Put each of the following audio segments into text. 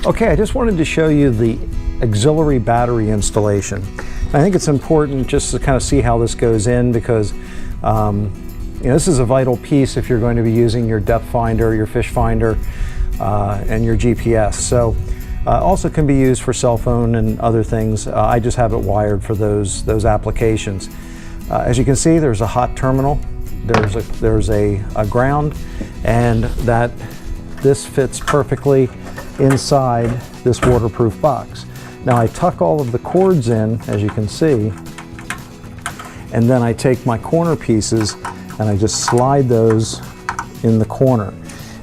Okay, I just wanted to show you the auxiliary battery installation. I think it's important just to kind of see how this goes in, because this is a vital piece if you're going to be using your depth finder, your fish finder, and your GPS. So also can be used for cell phone and other things. I just have it wired for those applications. As you can see, there's a hot terminal, there's a ground, and this fits perfectly inside this waterproof box. Now I tuck all of the cords in, as you can see, and then I take my corner pieces and I just slide those in the corner.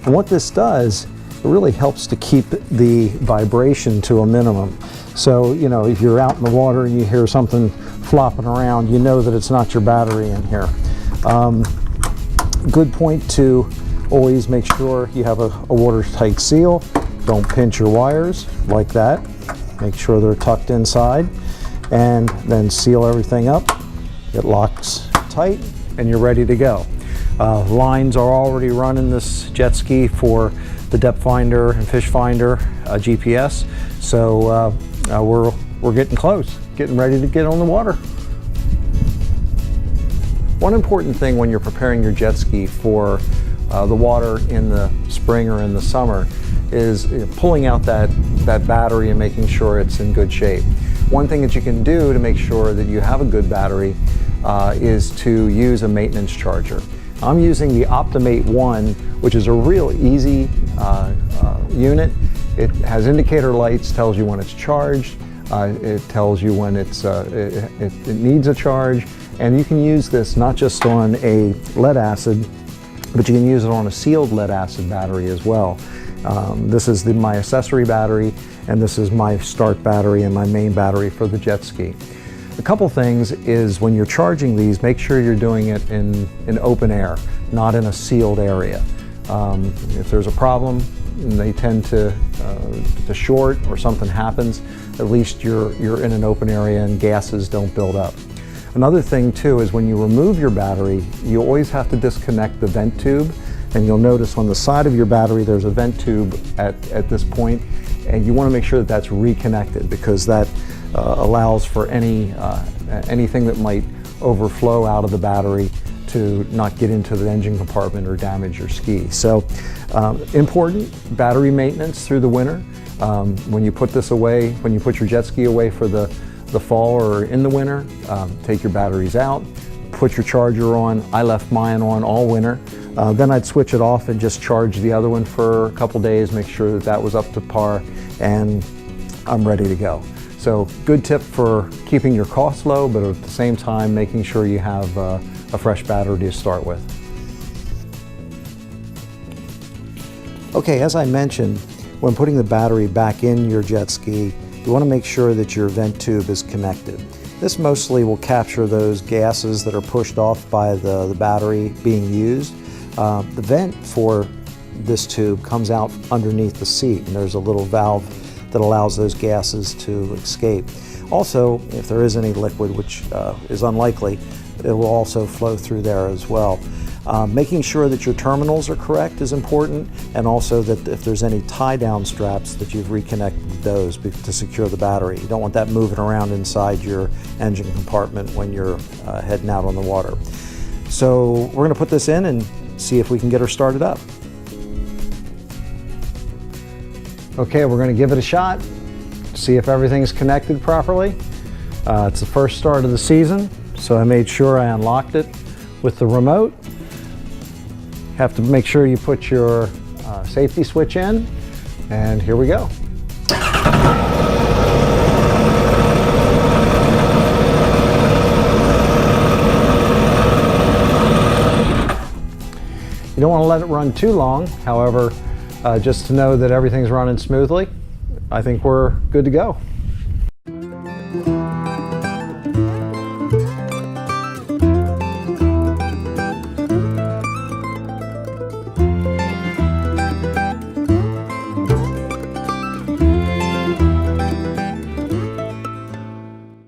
And what this does, it really helps to keep the vibration to a minimum. So, if you're out in the water and you hear something flopping around, you know that it's not your battery in here. Good point to always make sure you have a watertight seal. Don't pinch your wires like that. Make sure they're tucked inside, and then seal everything up. It locks tight and you're ready to go. Lines are already run in this jet ski for the depth finder and fish finder GPS. So we're getting close, getting ready to get on the water. One important thing when you're preparing your jet ski for the water in the spring or in the summer is pulling out that battery and making sure it's in good shape. One thing that you can do to make sure that you have a good battery is to use a maintenance charger. I'm using the Optimate 1, which is a real easy unit. It has indicator lights, tells you when it's charged, it tells you when it needs a charge, and you can use this not just on a lead acid, but you can use it on a sealed lead acid battery as well. This is my accessory battery, and this is my start battery and my main battery for the jet ski. A couple things is when you're charging these, make sure you're doing it in open air, not in a sealed area. If there's a problem and they tend to short or something happens, at least you're in an open area and gases don't build up. Another thing too is when you remove your battery, you always have to disconnect the vent tube. And you'll notice on the side of your battery there's a vent tube at this point, and you want to make sure that that's reconnected, because that allows for anything that might overflow out of the battery to not get into the engine compartment or damage your ski. So important battery maintenance through the winter. When you put this away, when you put your jet ski away for the fall or in the winter, take your batteries out, put your charger on. I left mine on all winter. Then I'd switch it off and just charge the other one for a couple days, make sure that was up to par, and I'm ready to go. So good tip for keeping your costs low, but at the same time making sure you have a fresh battery to start with. Okay, as I mentioned, when putting the battery back in your jet ski, you want to make sure that your vent tube is connected. This mostly will capture those gases that are pushed off by the battery being used. The vent for this tube comes out underneath the seat, and there's a little valve that allows those gases to escape. Also, if there is any liquid, which is unlikely, it will also flow through there as well. Making sure that your terminals are correct is important, and also that if there's any tie-down straps that you've reconnected those to secure the battery. You don't want that moving around inside your engine compartment when you're heading out on the water. So we're going to put this in and see if we can get her started up. Okay, we're going to give it a shot, see if everything's connected properly. It's the first start of the season, so I made sure I unlocked it with the remote. Have to make sure you put your safety switch in, and here we go. You don't want to let it run too long, however, just to know that everything's running smoothly. I think we're good to go.